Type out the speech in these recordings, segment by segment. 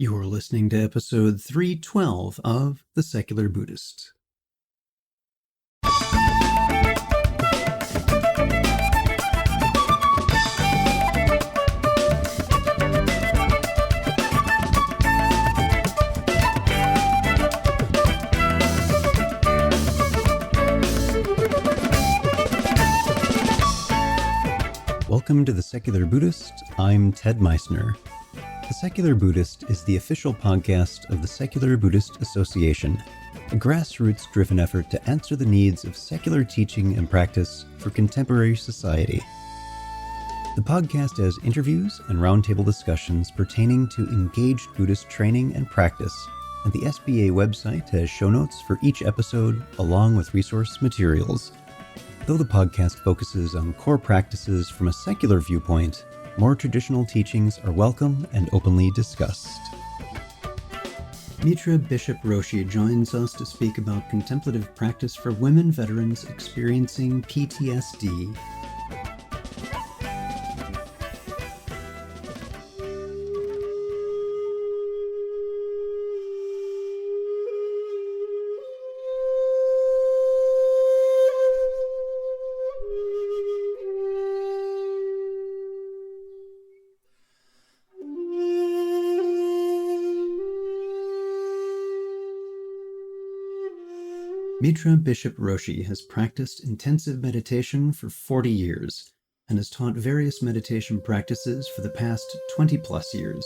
You're listening to episode 312 of The Secular Buddhist. Welcome to The Secular Buddhist. I'm Ted Meissner. The Secular Buddhist is the official podcast of the Secular Buddhist Association, a grassroots-driven effort to answer the needs of secular teaching and practice for contemporary society. The podcast has interviews and roundtable discussions pertaining to engaged Buddhist training and practice, and the SBA website has show notes for each episode along with resource materials. Though the podcast focuses on core practices from a secular viewpoint, more traditional teachings are welcome and openly discussed. Mitra Bishop Roshi joins us to speak about contemplative practice for women veterans experiencing PTSD. Mitra Bishop Roshi has practiced intensive meditation for 40 years and has taught various meditation practices for the past 20-plus years.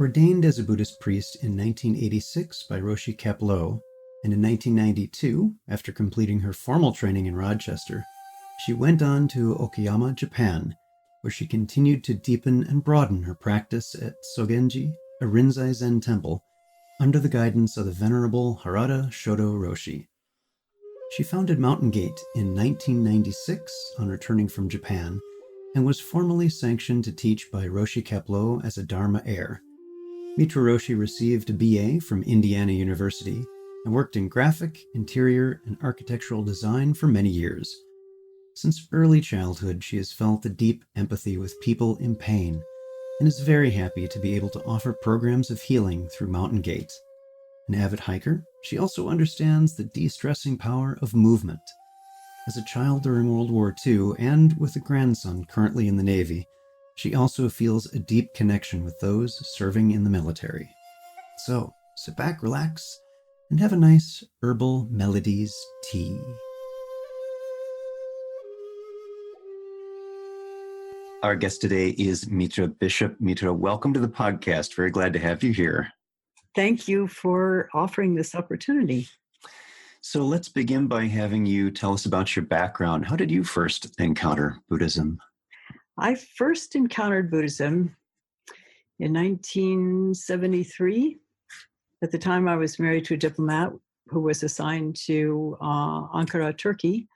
Ordained as a Buddhist priest in 1986 by Roshi Kapleau, and in 1992, after completing her formal training in Rochester, she went on to Okayama, Japan, where she continued to deepen and broaden her practice at Sogenji, a Rinzai Zen temple, under the guidance of the Venerable Harada Shodo Roshi. She founded Mountain Gate in 1996 on returning from Japan, and was formally sanctioned to teach by Roshi Kapleau as a Dharma heir. Mitra Roshi received a BA from Indiana University and worked in graphic, interior, and architectural design for many years. Since early childhood, she has felt a deep empathy with people in pain, and is very happy to be able to offer programs of healing through Mountain Gate. An avid hiker, she also understands the de-stressing power of movement. As a child during World War II, and with a grandson currently in the Navy, she also feels a deep connection with those serving in the military. So, sit back, relax, and have a nice herbal melodies tea. Our guest today is Mitra Bishop. Mitra, welcome to the podcast. Very glad to have you here. Thank you for offering this opportunity. So let's begin by having you tell us about your background. How did you first encounter Buddhism? I first encountered Buddhism in 1973. At the time, I was married to a diplomat who was assigned to Ankara, Turkey.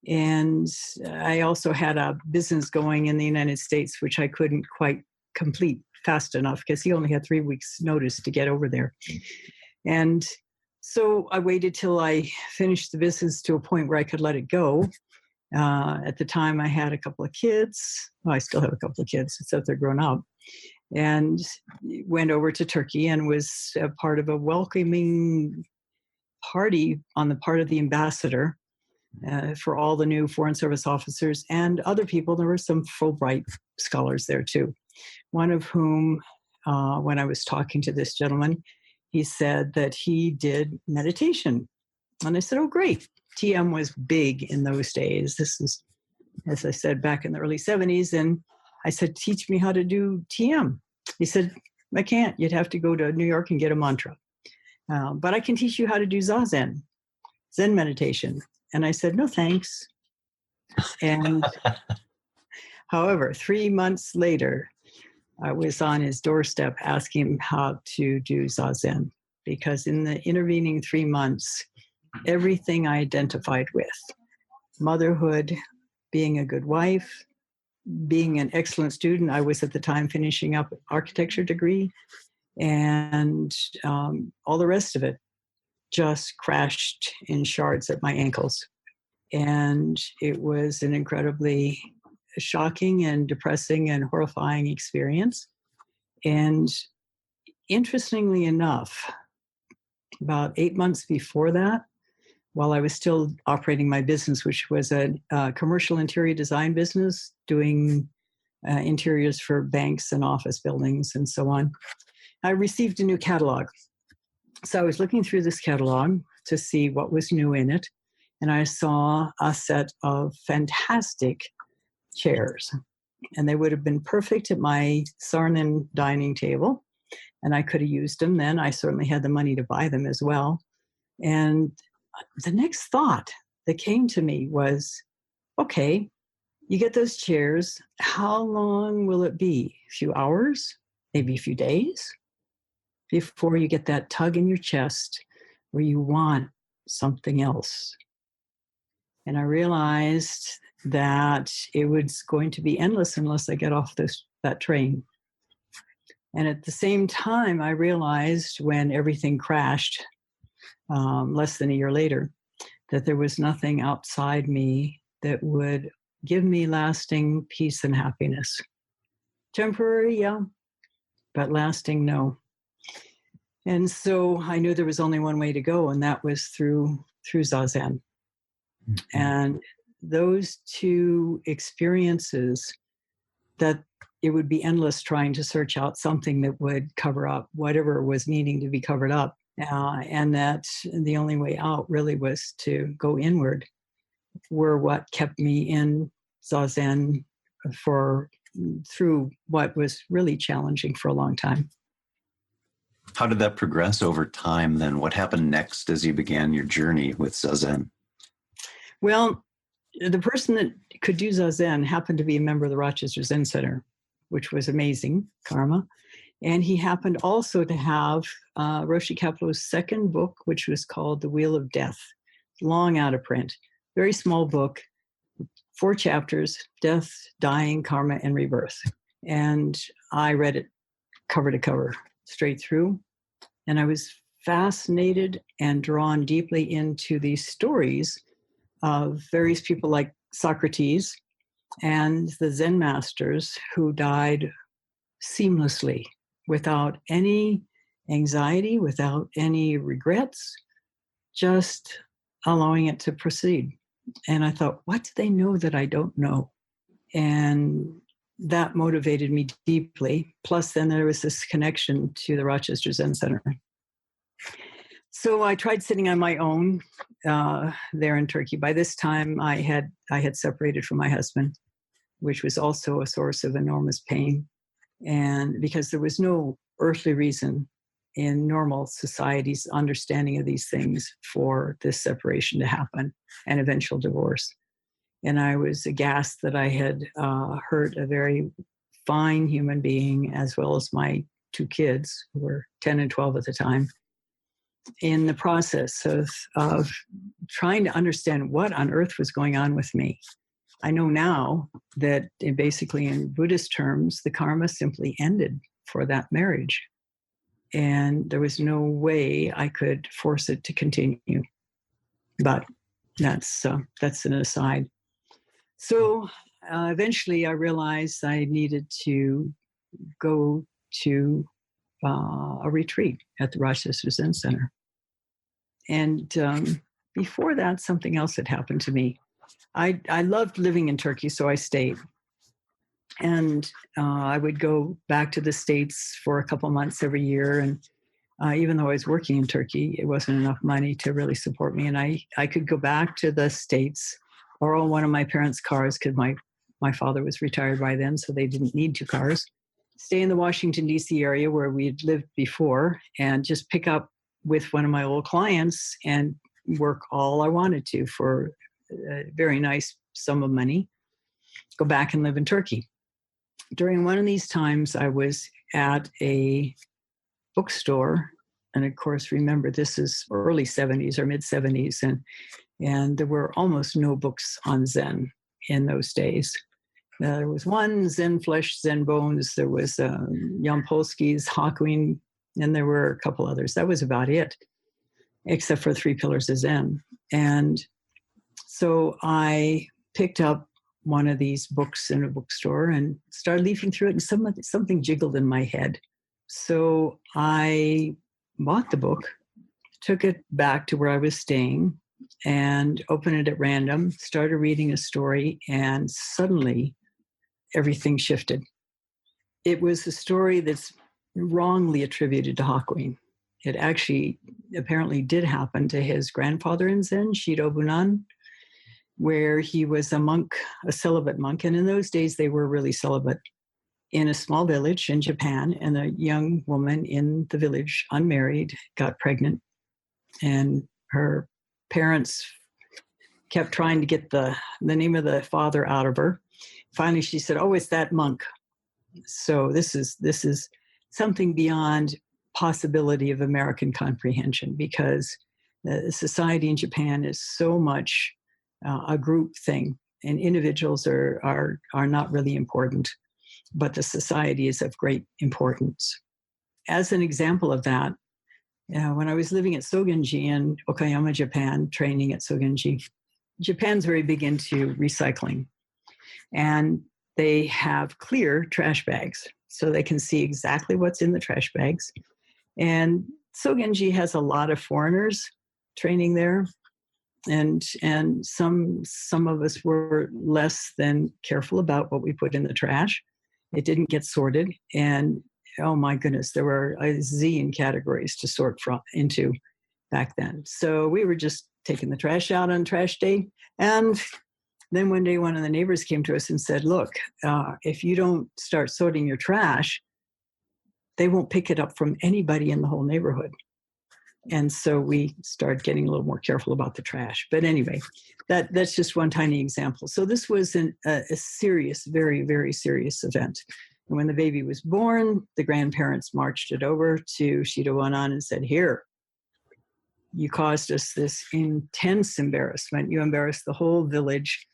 And I also had a business going in the United States, which I couldn't quite complete fast enough because he only had 3 weeks notice to get over there. And so I waited till I finished the business to a point where I could let it go. At the time I had a couple of kids. Well, I still have a couple of kids, except they're grown up. And went over to Turkey and was a part of a welcoming party on the part of the ambassador for all the new Foreign Service officers and other people. There were some Fulbright scholars there too. One of whom, when I was talking to this gentleman, he said that he did meditation. And I said, oh, great. TM was big in those days. This is, as I said, back in the early 70s. And I said, teach me how to do TM. He said, I can't. You'd have to go to New York and get a mantra. But I can teach you how to do Zazen, Zen meditation. And I said, no, thanks. And however, 3 months later, I was on his doorstep asking him how to do Zazen, because in the intervening 3 months, everything I identified with, motherhood, being a good wife, being an excellent student. I was at the time finishing up an architecture degree, and all the rest of it just crashed in shards at my ankles. And it was an incredibly shocking and depressing and horrifying experience. And interestingly enough, about 8 months before that, while I was still operating my business, which was a commercial interior design business, doing interiors for banks and office buildings and so on, I received a new catalog. So I was looking through this catalog to see what was new in it, and I saw a set of fantastic chairs, and they would have been perfect at my Sarnen dining table, and I could have used them then. I certainly had the money to buy them as well. And the next thought that came to me was, okay, you get those chairs. How long will it be? A few hours, maybe a few days before you get that tug in your chest where you want something else. And I realized that it was going to be endless unless I get off that train. And at the same time, I realized when everything crashed, less than a year later, that there was nothing outside me that would give me lasting peace and happiness. Temporary, yeah, but lasting, no. And so I knew there was only one way to go, and that was through Zazen. Mm-hmm. And those two experiences, that it would be endless trying to search out something that would cover up whatever was needing to be covered up. And that the only way out really was to go inward, were what kept me in Zazen through what was really challenging for a long time. How did that progress over time then? What happened next as you began your journey with Zazen? Well, the person that could do Zazen happened to be a member of the Rochester Zen Center, which was amazing, karma. And he happened also to have Roshi Kapleau's second book, which was called The Wheel of Death, long out of print, very small book, 4 chapters, death, dying, karma, and rebirth. And I read it cover to cover, straight through. And I was fascinated and drawn deeply into these stories of various people like Socrates and the Zen masters who died seamlessly, without any anxiety, without any regrets, just allowing it to proceed. And I thought, what do they know that I don't know? And that motivated me deeply. Plus, then there was this connection to the Rochester Zen Center. So I tried sitting on my own there in Turkey. By this time, I had separated from my husband, which was also a source of enormous pain. And because there was no earthly reason in normal society's understanding of these things for this separation to happen and eventual divorce. And I was aghast that I had hurt a very fine human being, as well as my 2 kids, who were 10 and 12 at the time, in the process of trying to understand what on earth was going on with me. I know now that basically in Buddhist terms, the karma simply ended for that marriage. And there was no way I could force it to continue. But that's an aside. So eventually I realized I needed to go to a retreat at the Rochester Zen Center. And before that, something else had happened to me. I loved living in Turkey, so I stayed. And I would go back to the States for a couple months every year. And even though I was working in Turkey, it wasn't enough money to really support me. And I could go back to the States, borrow one of my parents' cars, because my father was retired by then, so they didn't need 2 cars. Stay in the Washington, D.C. area where we'd lived before, and just pick up with one of my old clients and work all I wanted to for a very nice sum of money, go back and live in Turkey. During one of these times, I was at a bookstore, and of course, remember, this is early 70s or mid 70s, and there were almost no books on Zen in those days. There was one, Zen Flesh, Zen Bones. There was Jan Polsky's Hakuin, and there were a couple others. That was about it, except for 3 Pillars of Zen. And so I picked up one of these books in a bookstore and started leafing through it, and something jiggled in my head. So I bought the book, took it back to where I was staying, and opened it at random, started reading a story, and suddenly everything shifted. It was a story that's wrongly attributed to Hakuin. It actually apparently did happen to his grandfather in Zen, Shido Bunan, where he was a monk, a celibate monk. And in those days, they were really celibate, in a small village in Japan. And a young woman in the village, unmarried, got pregnant. And her parents kept trying to get the name of the father out of her. Finally, she said, "Oh, it's that monk." So this is something beyond possibility of American comprehension, because the society in Japan is so much a group thing, and individuals are not really important, but the society is of great importance. As an example of that, when I was living at Sogenji in Okayama, Japan, training at Sogenji, Japan's very big into recycling. And they have clear trash bags, so they can see exactly what's in the trash bags. And Sogenji has a lot of foreigners training there. And some of us were less than careful about what we put in the trash. It didn't get sorted. And oh my goodness, there were a zillion categories to sort into back then. So we were just taking the trash out on trash day. And then one day, one of the neighbors came to us and said, "Look, if you don't start sorting your trash, they won't pick it up from anybody in the whole neighborhood." And so we started getting a little more careful about the trash. But anyway, that's just one tiny example. So this was a serious, very, very serious event. And when the baby was born, the grandparents marched it over to Shido Wanan and said, "Here, you caused us this intense embarrassment. You embarrassed the whole village.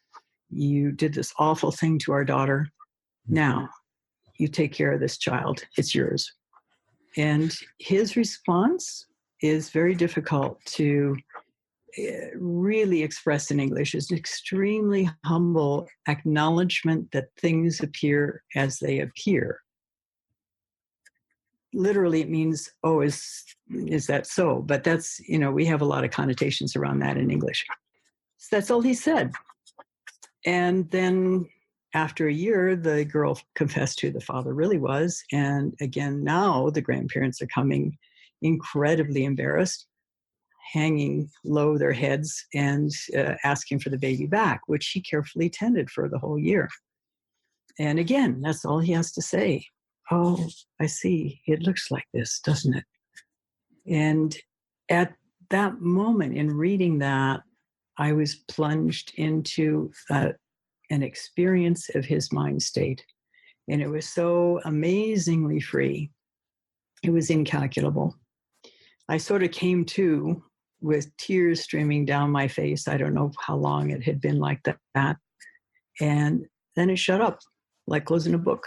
You did this awful thing to our daughter. Now, you take care of this child. It's yours." And his response is very difficult to really express in English. It's an extremely humble acknowledgement that things appear as they appear. Literally, it means, "Oh, is that so?" But that's, we have a lot of connotations around that in English. So that's all he said. And then after a year, the girl confessed who the father really was. And again, now the grandparents are coming incredibly embarrassed, hanging low their heads and asking for the baby back, which he carefully tended for the whole year. And again, that's all he has to say. "Oh, I see. It looks like this, doesn't it?" And at that moment in reading that, I was plunged into an experience of his mind state. And it was so amazingly free. It was incalculable. I sort of came to with tears streaming down my face. I don't know how long it had been like that. And then it shut up, like closing a book.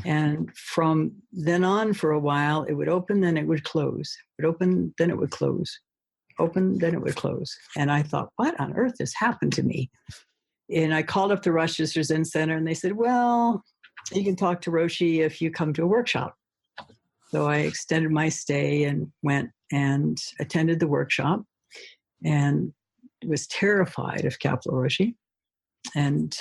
And from then on, for a while, it would open, then it would close. It would open, then it would close. Open, then it would close. And I thought, what on earth has happened to me? And I called up the Rochester Zen Center, and they said, "Well, you can talk to Roshi if you come to a workshop." So I extended my stay and went and attended the workshop, and was terrified of capital Roshi. And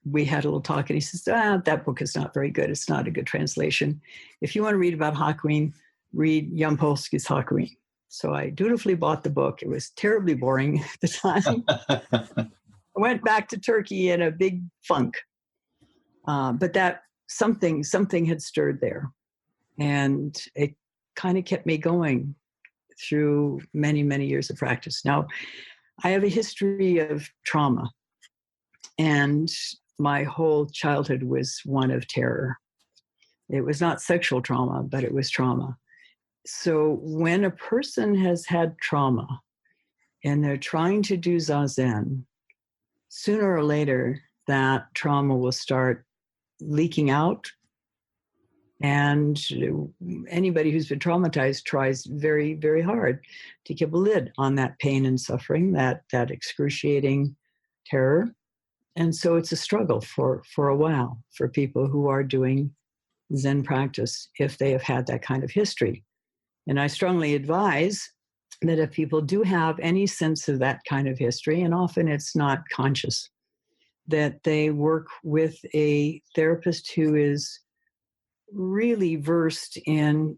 we had a little talk, and he says, "That book is not very good. It's not a good translation. If you want to read about Hakuin, read Jan Polsky's Hakuin." So I dutifully bought the book. It was terribly boring at the time. I went back to Turkey in a big funk. But that something had stirred there. And it kind of kept me going through many, many years of practice. Now, I have a history of trauma. And my whole childhood was one of terror. It was not sexual trauma, but it was trauma. So when a person has had trauma and they're trying to do Zazen, sooner or later, that trauma will start leaking out. And anybody who's been traumatized tries very, very hard to keep a lid on that pain and suffering, that excruciating terror. And so it's a struggle for a while for people who are doing Zen practice if they have had that kind of history. And I strongly advise that if people do have any sense of that kind of history, and often it's not conscious, that they work with a therapist who is really versed in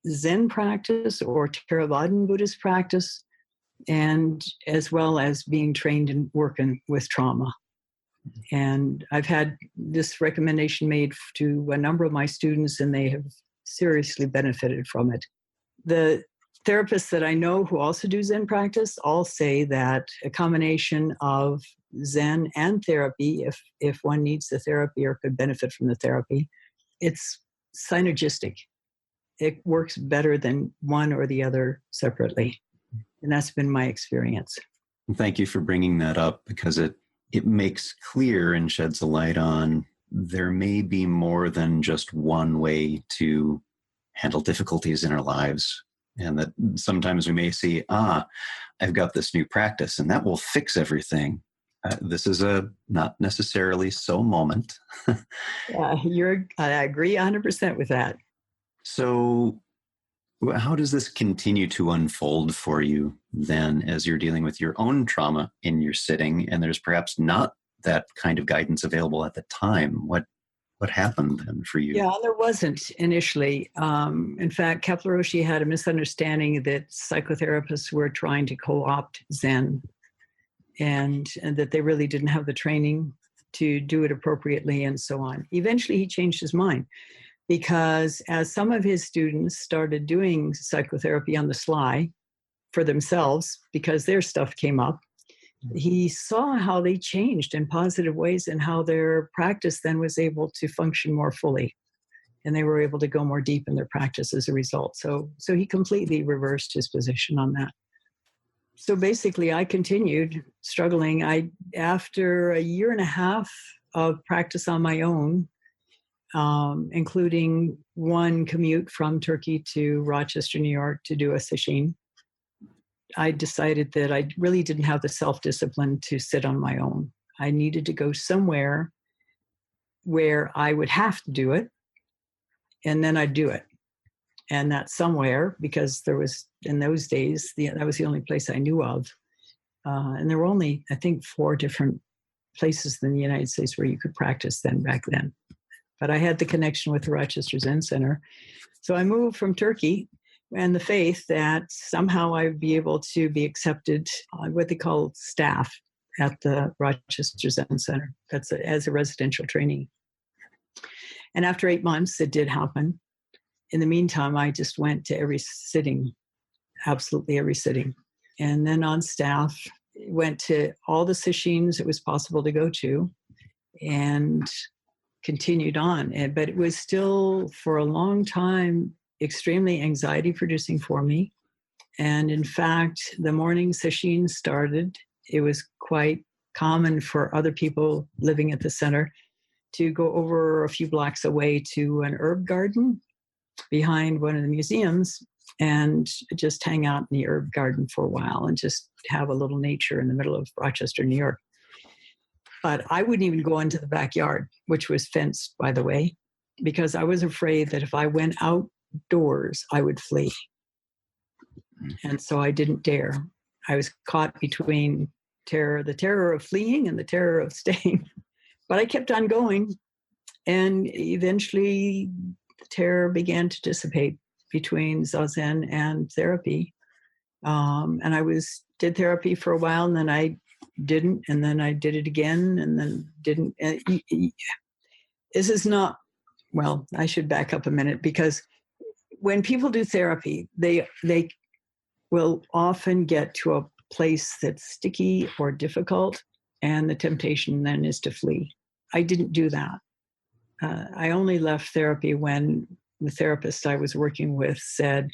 Zen practice or Theravadan Buddhist practice, and as well as being trained in working with trauma. And I've had this recommendation made to a number of my students, and they have seriously benefited from it. The therapists that I know who also do Zen practice all say that a combination of Zen and therapy, if one needs the therapy or could benefit from the therapy, it's synergistic. It works better than one or the other separately. And that's been my experience. Thank you for bringing that up, because it makes clear and sheds a light on there may be more than just one way to handle difficulties in our lives. And that sometimes we may see, I've got this new practice and that will fix everything. This is a not necessarily so moment. I agree 100% with that. So how does this continue to unfold for you then as you're dealing with your own trauma in your sitting, and there's perhaps not that kind of guidance available at the time? What happened then for you? Yeah, there wasn't initially. In fact, Roshi had a misunderstanding that psychotherapists were trying to co-opt Zen, and that they really didn't have the training to do it appropriately and so on. Eventually, he changed his mind, because as some of his students started doing psychotherapy on the sly for themselves because their stuff came up, he saw how they changed in positive ways and how their practice then was able to function more fully. And they were able to go more deep in their practice as a result. So he completely reversed his position on that. So basically, I continued struggling. After a year and a half of practice on my own, including one commute from Turkey to Rochester, New York to do a sesshin, I decided that I really didn't have the self-discipline to sit on my own. I needed to go somewhere where I would have to do it, and then I'd do it. And that somewhere, because there was, in those days, that was the only place I knew of. And there were only, I think, 4 different places in the United States where you could practice back then. But I had the connection with the Rochester Zen Center. So I moved from Turkey and the faith that somehow I'd be able to be accepted on what they call staff at the Rochester Zen Center. That's as a residential trainee. And after 8 months, it did happen. In the meantime, I just went to every sitting, absolutely every sitting. And then on staff, went to all the sessions it was possible to go to and continued on. But it was still, for a long time, extremely anxiety producing for me. And in fact, the morning session started. It was quite common for other people living at the center to go over a few blocks away to an herb garden behind one of the museums and just hang out in the herb garden for a while and just have a little nature in the middle of Rochester, New York. But I wouldn't even go into the backyard, which was fenced, by the way, because I was afraid that if I went outdoors, I would flee. And so I didn't dare. I was caught between the terror of fleeing and the terror of staying. But I kept on going. And eventually the terror began to dissipate between Zazen and therapy. And I did therapy for a while, and then I didn't, and then I did it again, and then didn't. This is not, well, I should back up a minute, because when people do therapy, they will often get to a place that's sticky or difficult, and the temptation then is to flee. I didn't do that. I only left therapy when the therapist I was working with said,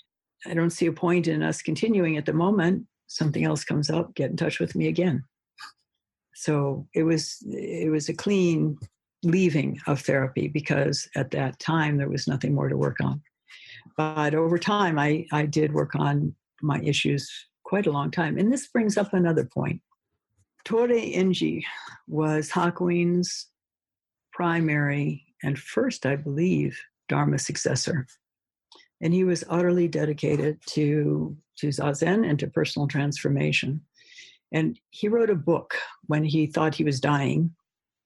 I don't see a point in us continuing at the moment. Something else comes up, get in touch with me again. So it was a clean leaving of therapy, because at that time there was nothing more to work on. But over time, I did work on my issues quite a long time. And this brings up another point. Tore Inji was Hakuin's primary and first, I believe, Dharma successor. And he was utterly dedicated to Zazen and to personal transformation. And he wrote a book when he thought he was dying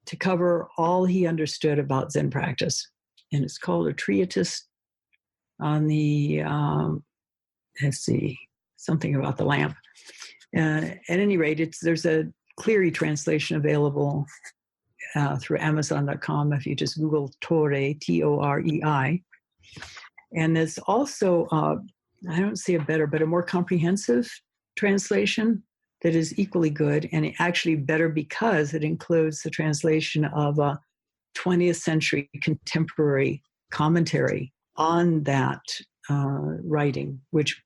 to cover all he understood about Zen practice. And it's called A Treatise on the, something about the lamp. At any rate, there's a Cleary translation available through Amazon.com if you just Google Torei, Torei. And there's also, I don't see a better, but a more comprehensive translation that is equally good, and actually better because it includes the translation of a 20th century contemporary commentary on that writing, which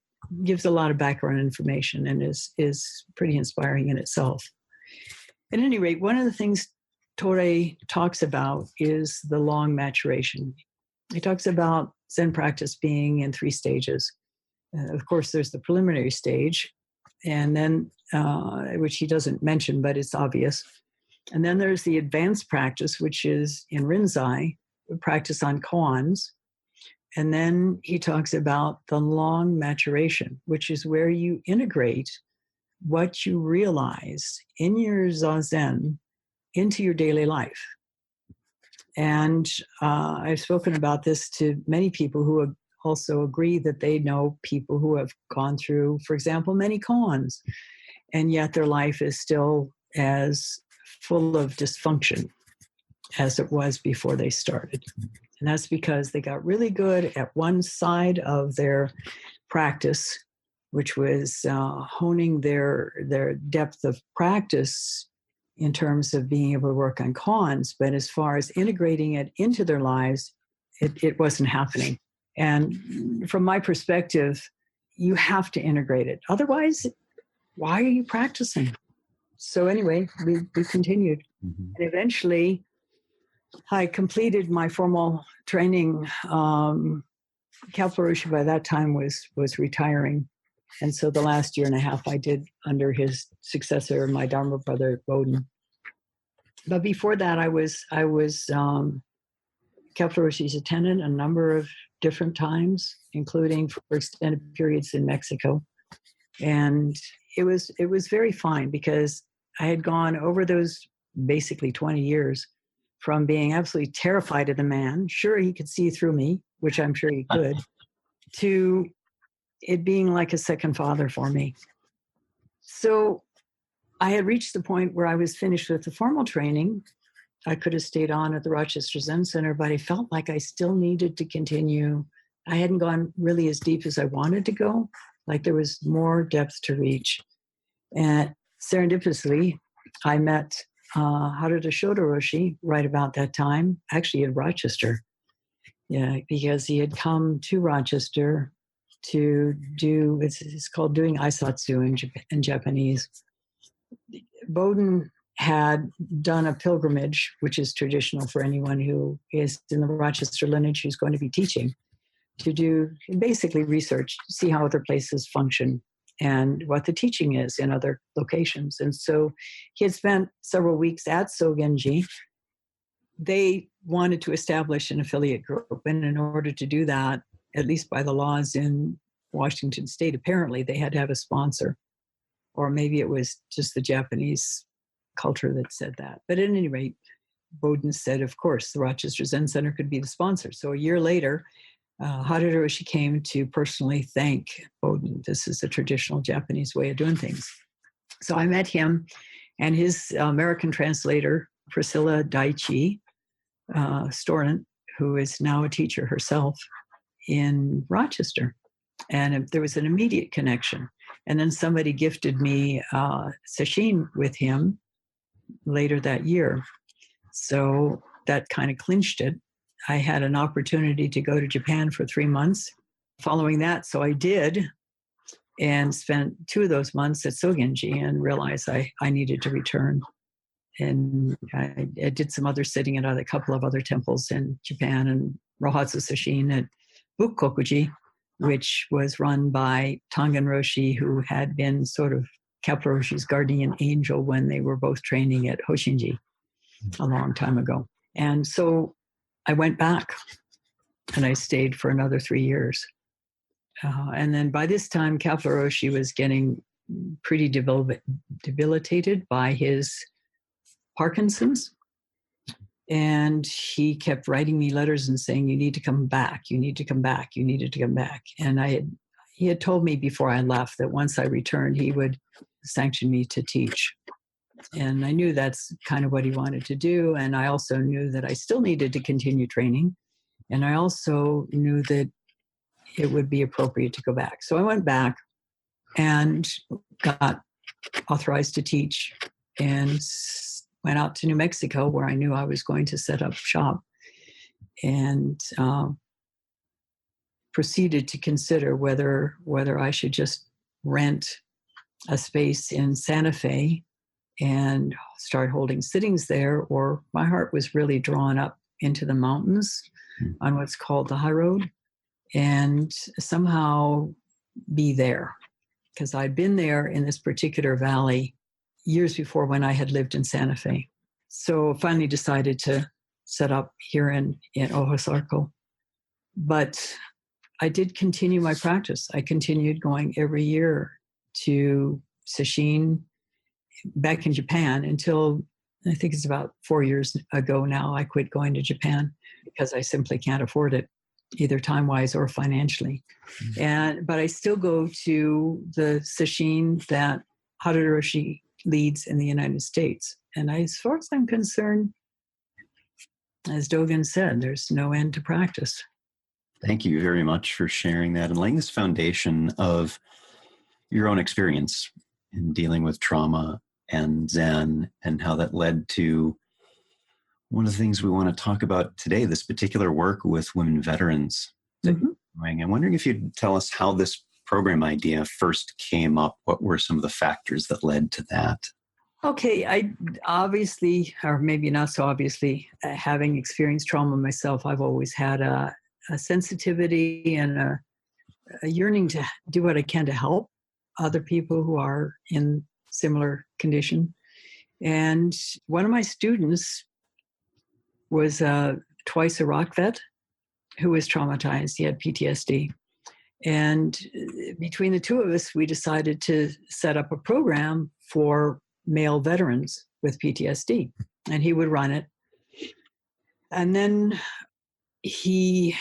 gives a lot of background information and is pretty inspiring in itself. At any rate, one of the things Torei talks about is the long maturation. He talks about Zen practice being in 3 stages. Of course, there's the preliminary stage, and then which he doesn't mention, but it's obvious. And then there's the advanced practice, which is in Rinzai, practice on koans. And then he talks about the long maturation, which is where you integrate what you realize in your Zazen into your daily life. And I've spoken about this to many people who also agree that they know people who have gone through, for example, many koans, and yet their life is still as full of dysfunction as it was before they started. And that's because they got really good at one side of their practice, which was honing their depth of practice in terms of being able to work on koans. But as far as integrating it into their lives, it wasn't happening. And from my perspective, you have to integrate it. Otherwise, why are you practicing? So anyway, we continued. Mm-hmm. And eventually, I completed my formal training. Kalpa Roshi by that time was retiring. And so the last year and a half I did under his successor, my Dharma brother, Bodhin. But before that, I was Kalpa Roshi's attendant a number of different times, including for extended periods in Mexico. And it was very fine because I had gone over those basically 20 years from being absolutely terrified of the man, sure he could see through me, which I'm sure he could, to it being like a second father for me. So I had reached the point where I was finished with the formal training. I could have stayed on at the Rochester Zen Center, but I felt like I still needed to continue. I hadn't gone really as deep as I wanted to go, like there was more depth to reach. And serendipitously, I met Haruta Shodo Roshi right about that time, actually in Rochester. Yeah, because he had come to Rochester to do, it's called doing Aisatsu in Japanese. Bodhin had done a pilgrimage, which is traditional for anyone who is in the Rochester lineage who's going to be teaching, to do basically research, see how other places function and what the teaching is in other locations. And so he had spent several weeks at Sogenji. They wanted to establish an affiliate group, and in order to do that, at least by the laws in Washington State, apparently they had to have a sponsor, or maybe it was just the Japanese culture that said that. But at any rate, Bodhin said, of course, the Rochester Zen Center could be the sponsor. So a year later, Haruta Roshi came to personally thank Bodhin. This is the traditional Japanese way of doing things. So I met him and his American translator, Priscilla Daichi Stornant, who is now a teacher herself in Rochester. And there was an immediate connection. And then somebody gifted me sesshin with him later that year. So that kind of clinched it. I had an opportunity to go to Japan for 3 months following that. So I did, and spent 2 of those months at Sogenji and realized I needed to return. And I did some other sitting at a couple of other temples in Japan, and Rohatsu Sesshin at Bukkokuji, which was run by Tangen Roshi, who had been sort of Kalpa Roshi's guardian angel when they were both training at Hoshinji a long time ago. And so I went back and I stayed for another 3 years. And then by this time, Kapla Roshi was getting pretty debilitated by his Parkinson's. And he kept writing me letters and saying, you need to come back. You need to come back. You needed to come back. And he had told me before I left that once I returned, he would sanction me to teach. And I knew that's kind of what he wanted to do. And I also knew that I still needed to continue training. And I also knew that it would be appropriate to go back. So I went back and got authorized to teach and went out to New Mexico, where I knew I was going to set up shop, and proceeded to consider whether I should just rent a space in Santa Fe and start holding sittings there, or my heart was really drawn up into the mountains on what's called the high road, and somehow be there, because I'd been there in this particular valley years before when I had lived in Santa Fe. So finally decided to set up here in Ojosarco. But I did continue my practice. I continued going every year to Sesshin back in Japan until I think it's about 4 years ago now. I quit going to Japan because I simply can't afford it, either time-wise or financially. But I still go to the Sesshin that Harada Roshi leads in the United States. And as far as I'm concerned, as Dogen said, there's no end to practice. Thank you very much for sharing that and laying this foundation of your own experience in dealing with trauma and Zen, and how that led to one of the things we want to talk about today, this particular work with women veterans that you're doing. I'm wondering if you'd tell us how this program idea first came up. What were some of the factors that led to that? Okay, I obviously, or maybe not so obviously, having experienced trauma myself, I've always had a sensitivity and a yearning to do what I can to help other people who are in similar condition. And one of my students was twice Iraq vet who was traumatized. He had PTSD. And between the two of us, we decided to set up a program for male veterans with PTSD, and he would run it. And then he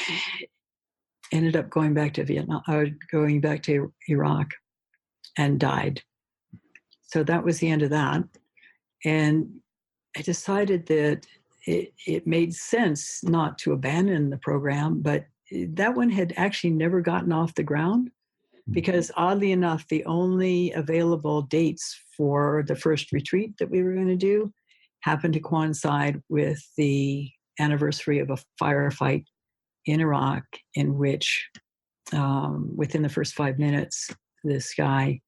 ended up going back to Iraq and died. So that was the end of that. And I decided that it made sense not to abandon the program, but that one had actually never gotten off the ground, because oddly enough, the only available dates for the first retreat that we were going to do happened to coincide with the anniversary of a firefight in Iraq, in which within the first 5 minutes, this guy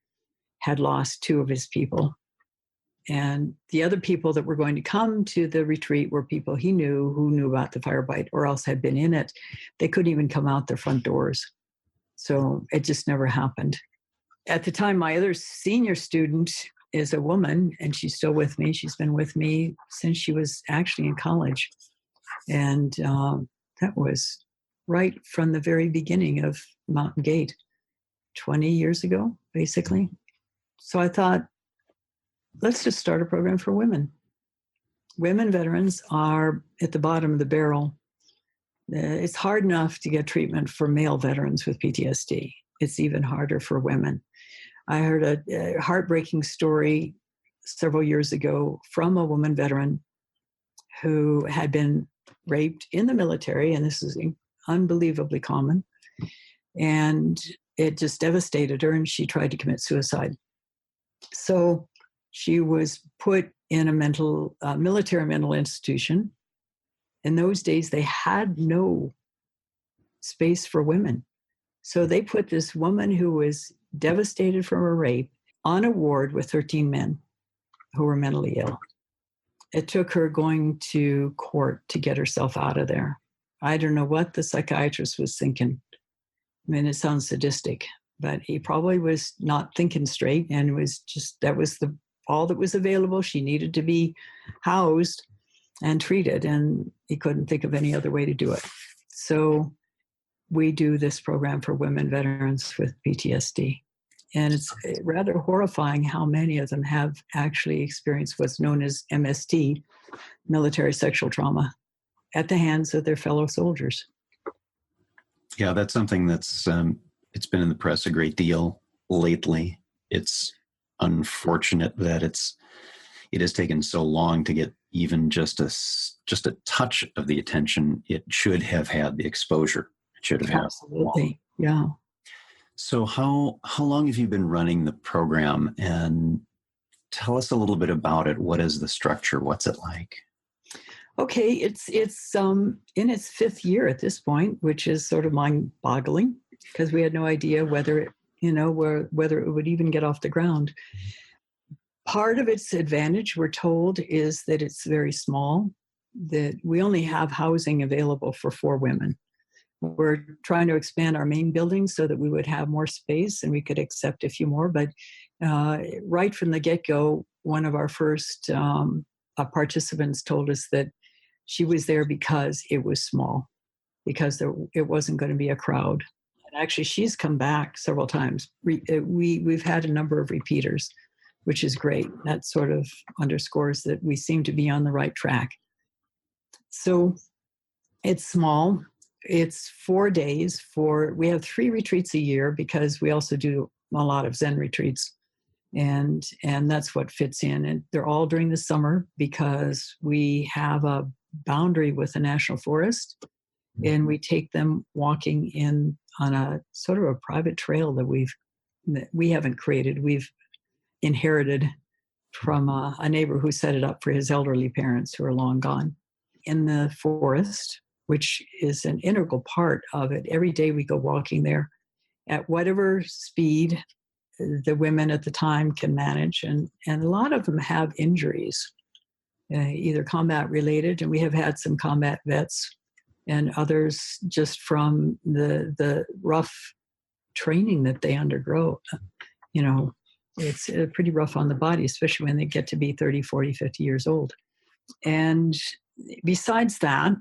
had lost 2 of his people. And the other people that were going to come to the retreat were people he knew who knew about the firefight or else had been in it. They couldn't even come out their front doors. So it just never happened. At the time, my other senior student is a woman, and she's still with me. She's been with me since she was actually in college. And that was right from the very beginning of Mountain Gate, 20 years ago, basically. So I thought, let's just start a program for women. Women veterans are at the bottom of the barrel. It's hard enough to get treatment for male veterans with PTSD. It's even harder for women. I heard a heartbreaking story several years ago from a woman veteran who had been raped in the military, and this is unbelievably common, and it just devastated her, and she tried to commit suicide. So she was put in a military mental institution. In those days, they had no space for women. So they put this woman who was devastated from a rape on a ward with 13 men who were mentally ill. It took her going to court to get herself out of there. I don't know what the psychiatrist was thinking. I mean, it sounds sadistic, but he probably was not thinking straight, and it was just, that was all that was available. She needed to be housed and treated, and he couldn't think of any other way to do it. So we do this program for women veterans with PTSD. And it's rather horrifying how many of them have actually experienced what's known as MST, military sexual trauma, at the hands of their fellow soldiers. Yeah, that's something that's it's been in the press a great deal lately. It's unfortunate that it has taken so long to get even just a touch of the attention it should have had, the exposure it should have had. Absolutely, yeah. So how long have you been running the program, and tell us a little bit about it? What is the structure? What's it like? Okay, it's in its fifth year at this point, which is sort of mind-boggling because we had no idea whether it would even get off the ground. Part of its advantage, we're told, is that it's very small, that we only have housing available for 4 women. We're trying to expand our main building so that we would have more space and we could accept a few more. But right from the get-go, one of our first participants told us that she was there because it was small, because it wasn't going to be a crowd. And actually, she's come back several times. We've had a number of repeaters, which is great. That sort of underscores that we seem to be on the right track. So it's small. It's 4 days we have 3 retreats a year because we also do a lot of Zen retreats. And that's what fits in. And they're all during the summer because we have a boundary with the National Forest, and we take them walking on a sort of a private trail that we haven't created. We've inherited from a neighbor who set it up for his elderly parents who are long gone. In the forest, which is an integral part of it. Every day we go walking there at whatever speed the women at the time can manage. And a lot of them have injuries, either combat related, and we have had some combat vets, and others just from the rough training that they undergo. It's pretty rough on the body, especially when they get to be 30, 40, 50 years old. And besides that,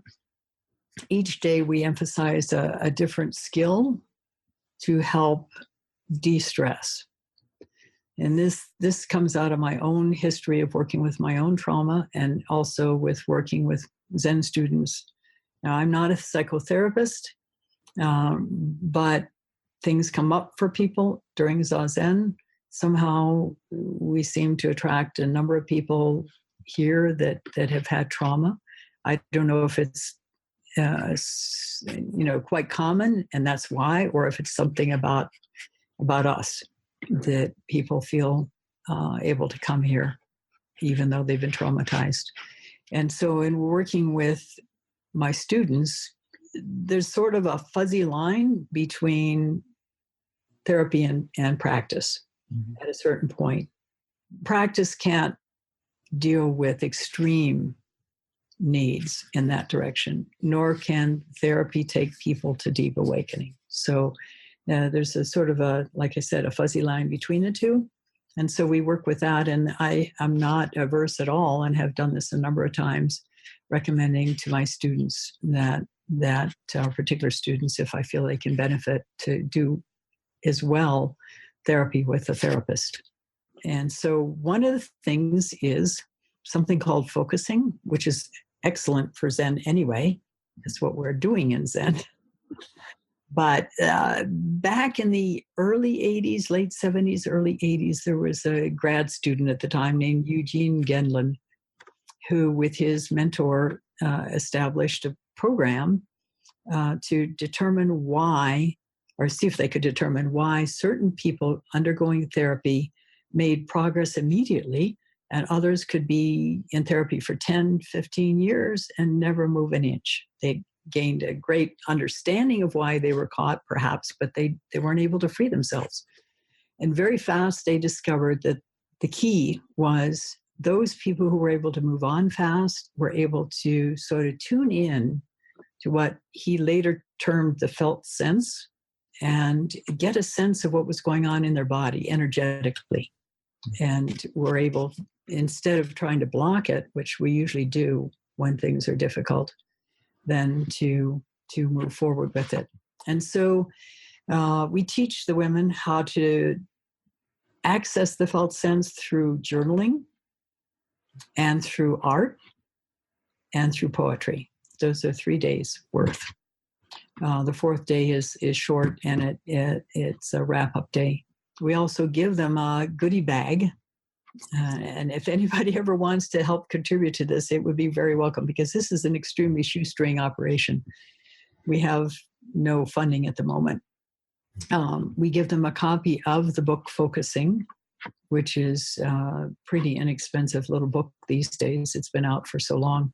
each day we emphasize a different skill to help de-stress. And this comes out of my own history of working with my own trauma and also with working with Zen students. Now, I'm not a psychotherapist, but things come up for people during Zazen. Somehow we seem to attract a number of people here that have had trauma. I don't know if it's quite common, and that's why, or if it's something about us that people feel able to come here, even though they've been traumatized. And so in working with my students, there's sort of a fuzzy line between therapy and practice. Mm-hmm. At a certain point. Practice can't deal with extreme needs in that direction, nor can therapy take people to deep awakening. So there's a sort of like I said, a fuzzy line between the two. And so we work with that. And I'm not averse at all, and have done this a number of times, recommending to my students that particular students, if I feel they can benefit, to do as well therapy with a therapist. And so one of the things is something called focusing, which is excellent for Zen anyway. That's what we're doing in Zen. But back in the early 80s, late 70s, early 80s, there was a grad student at the time named Eugene Gendlin, who with his mentor established a program to determine why, or see if they could determine why certain people undergoing therapy made progress immediately, and others could be in therapy for 10, 15 years and never move an inch. They gained a great understanding of why they were caught, perhaps, but they weren't able to free themselves. And very fast, they discovered that the key was those people who were able to move on fast were able to sort of tune in to what he later termed the felt sense, and get a sense of what was going on in their body energetically. And were able, instead of trying to block it, which we usually do when things are difficult, then to move forward with it. And so we teach the women how to access the felt sense through journaling and through art and through poetry. Those are 3 days worth. The fourth day is short, and it's a wrap-up day. We also give them a goodie bag. And if anybody ever wants to help contribute to this, it would be very welcome, because this is an extremely shoestring operation. We have no funding at the moment. We give them a copy of the book Focusing, which is a pretty inexpensive little book these days. It's been out for so long.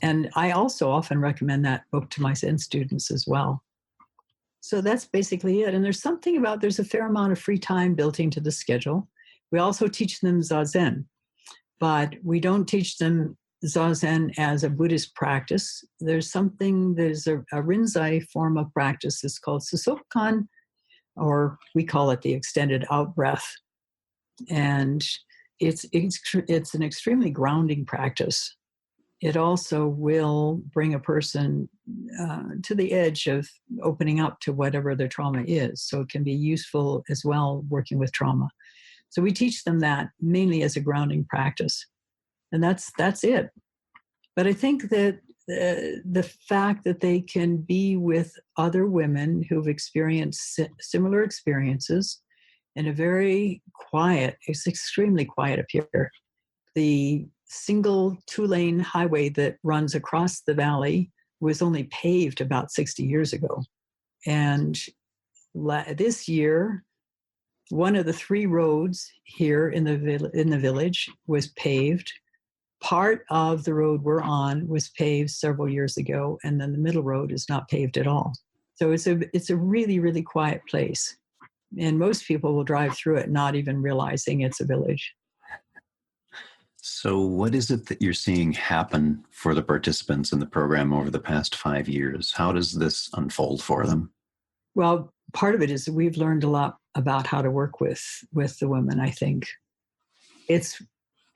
And I also often recommend that book to my Zen students as well. So that's basically it. And there's a fair amount of free time built into the schedule. We also teach them Zazen, but we don't teach them Zazen as a Buddhist practice. There's a Rinzai form of practice. It's called Susokan, or we call it the extended out breath. And it's an extremely grounding practice. It also will bring a person to the edge of opening up to whatever their trauma is. So it can be useful as well working with trauma. So we teach them that mainly as a grounding practice. And that's it. But I think that the fact that they can be with other women who've experienced similar experiences in a very quiet, it's extremely quiet up here. The single 2-lane highway that runs across the valley was only paved about 60 years ago. And this year, one of the 3 roads here in the village was paved. Part of the road we're on was paved several years ago, and then the middle road is not paved at all. So it's a really, really quiet place. And most people will drive through it not even realizing it's a village. So what is it that you're seeing happen for the participants in the program over the past 5 years? How does this unfold for them? Well, part of it is that we've learned a lot about how to work with the women, I think. It's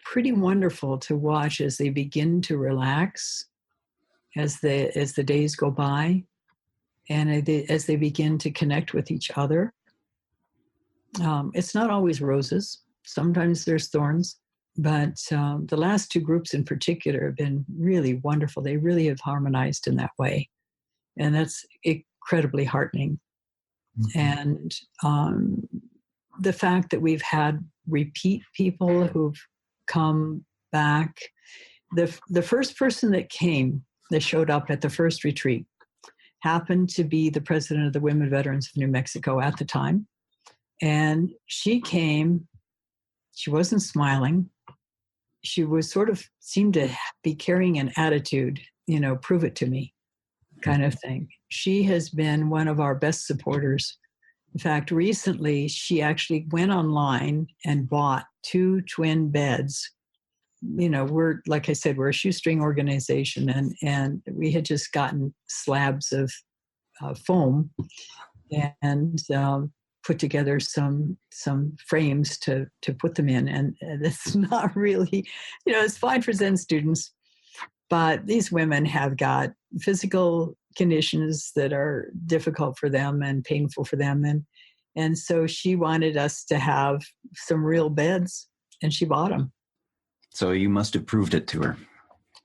pretty wonderful to watch as they begin to relax, as the days go by, and as they begin to connect with each other. It's not always roses. Sometimes there's thorns. But the last 2 groups in particular have been really wonderful. They really have harmonized in that way. And that's incredibly heartening. Mm-hmm. And the fact that we've had repeat people who've come back. The first person that showed up at the first retreat happened to be the president of the Women Veterans of New Mexico at the time. And she came, she wasn't smiling. She was seemed to be carrying an attitude, prove it to me kind of thing. She has been one of our best supporters. In fact, recently she actually went online and bought 2 twin beds. We're, like I said, we're a shoestring organization, and we had just gotten slabs of foam and put together some frames to put them in. And it's not really, it's fine for Zen students, but these women have got physical conditions that are difficult for them and painful for them. And so she wanted us to have some real beds, and she bought them. So you must have proved it to her.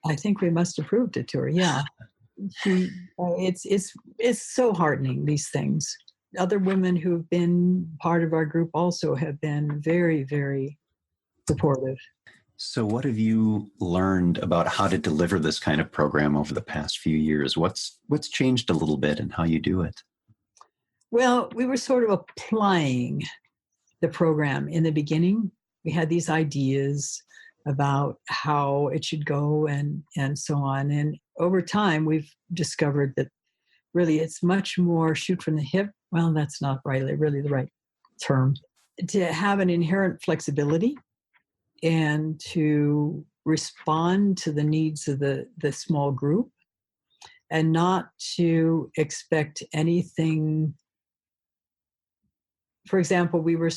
I think we must have proved it to her. Yeah. It's so heartening, these things. Other women who've been part of our group also have been very, very supportive. So what have you learned about how to deliver this kind of program over the past few years? What's changed a little bit in how you do it? Well, we were sort of applying the program in the beginning. We had these ideas about how it should go and so on. And over time, we've discovered that really it's much more shoot from the hip. Well, that's not really the right term. To have an inherent flexibility and to respond to the needs of the small group, and not to expect anything. For example, we were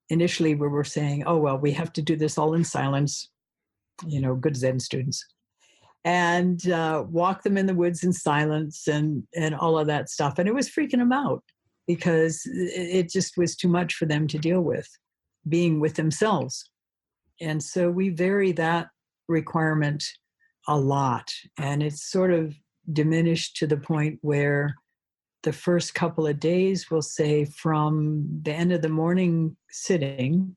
initially we were saying, oh, well, we have to do this all in silence, good Zen students. and walk them in the woods in silence and all of that stuff. And it was freaking them out because it just was too much for them to deal with, being with themselves. And so we vary that requirement a lot. And it's sort of diminished to the point where the first couple of days, we'll say from the end of the morning sitting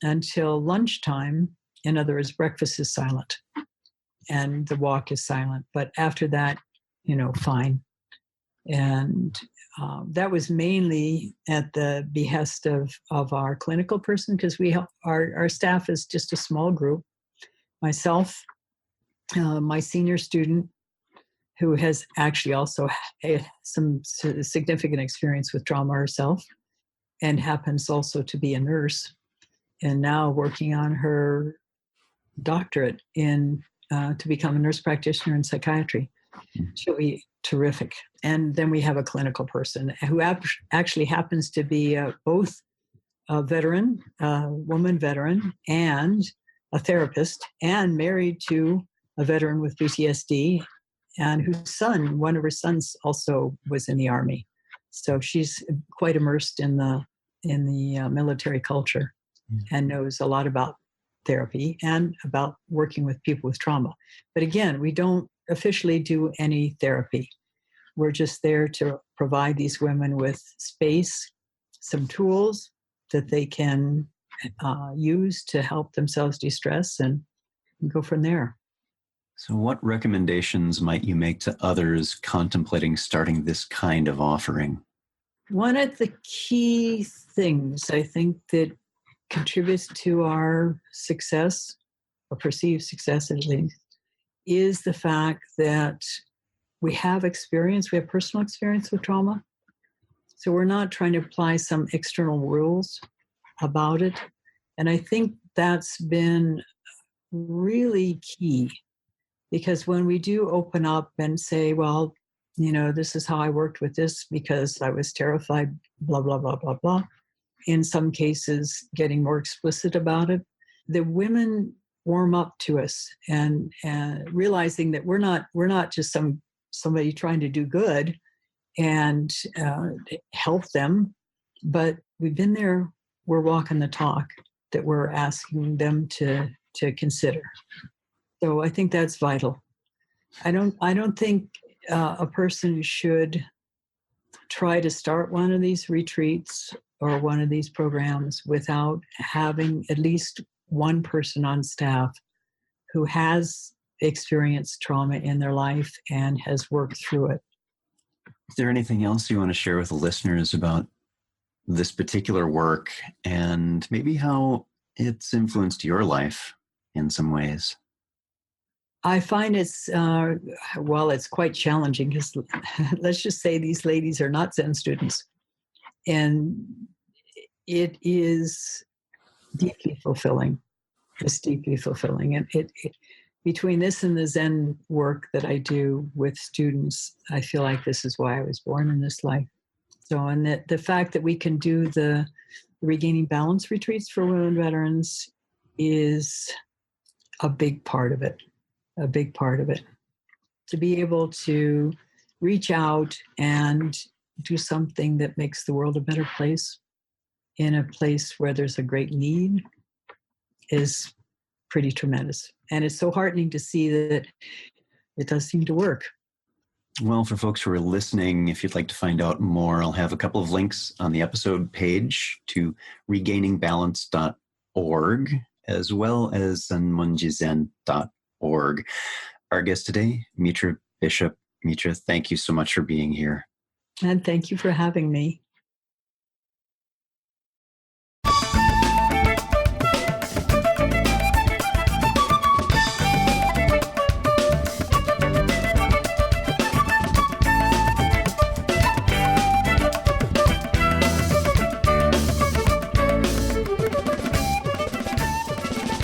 until lunchtime, in other words, breakfast is silent and the walk is silent. But after that, fine. And that was mainly at the behest of our clinical person, because our staff is just a small group. Myself, my senior student, who has actually also had some significant experience with trauma herself, and happens also to be a nurse, and now working on her doctorate to become a nurse practitioner in psychiatry. She'll be terrific. And then we have a clinical person who actually happens to be both a veteran, a woman veteran, and a therapist, and married to a veteran with PTSD, and one of her sons also was in the Army. So she's quite immersed in the military culture and knows a lot about therapy and about working with people with trauma. But again, we don't officially do any therapy. We're just there to provide these women with space, some tools that they can use to help themselves de-stress and go from there. So what recommendations might you make to others contemplating starting this kind of offering? One of the key things I think that contributes to our success, or perceived success at least, is the fact that we have personal experience with trauma. So we're not trying to apply some external rules about it. And I think that's been really key, because when we do open up and say, well, this is how I worked with this because I was terrified, blah, blah, blah, blah, blah, in some cases getting more explicit about it, the women warm up to us and realizing that we're not just somebody trying to do good and help them, but we've been there, we're walking the talk that we're asking them to consider. So I think that's vital. I don't think a person should try to start one of these retreats or one of these programs without having at least one person on staff who has experienced trauma in their life and has worked through it. Is there anything else you want to share with the listeners about this particular work and maybe how it's influenced your life in some ways? I find it's quite challenging because let's just say these ladies are not Zen students. And it is deeply fulfilling. It's deeply fulfilling. And it between this and the Zen work that I do with students, I feel like this is why I was born in this life. So, and the fact that we can do the Regaining Balance retreats for women veterans is a big part of it. A big part of it. To be able to reach out and do something that makes the world a better place in a place where there's a great need is pretty tremendous. And it's so heartening to see that it does seem to work. Well, for folks who are listening, if you'd like to find out more, I'll have a couple of links on the episode page to regainingbalance.org as well as zenmonjizen.org. Our guest today, Mitra Bishop. Mitra, thank you so much for being here. And thank you for having me.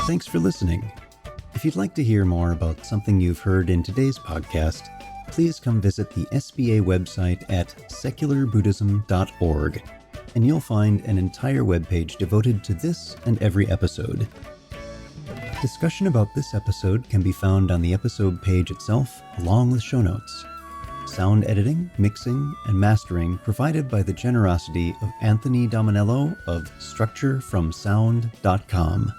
Thanks for listening. If you'd like to hear more about something you've heard in today's podcast, please come visit the SBA website at secularbuddhism.org, and you'll find an entire webpage devoted to this and every episode. Discussion about this episode can be found on the episode page itself, along with show notes. Sound editing, mixing, and mastering provided by the generosity of Anthony Dominello of StructureFromSound.com.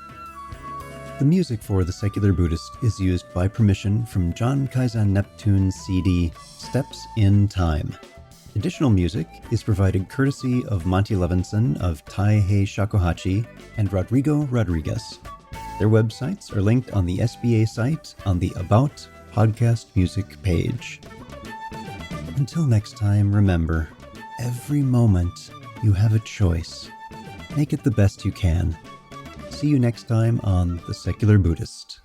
The music for The Secular Buddhist is used by permission from John Kaizen Neptune's CD, Steps in Time. Additional music is provided courtesy of Monty Levinson of Taihei Shakuhachi and Rodrigo Rodriguez. Their websites are linked on the SBA site on the About Podcast Music page. Until next time, remember, every moment you have a choice. Make it the best you can. See you next time on The Secular Buddhist.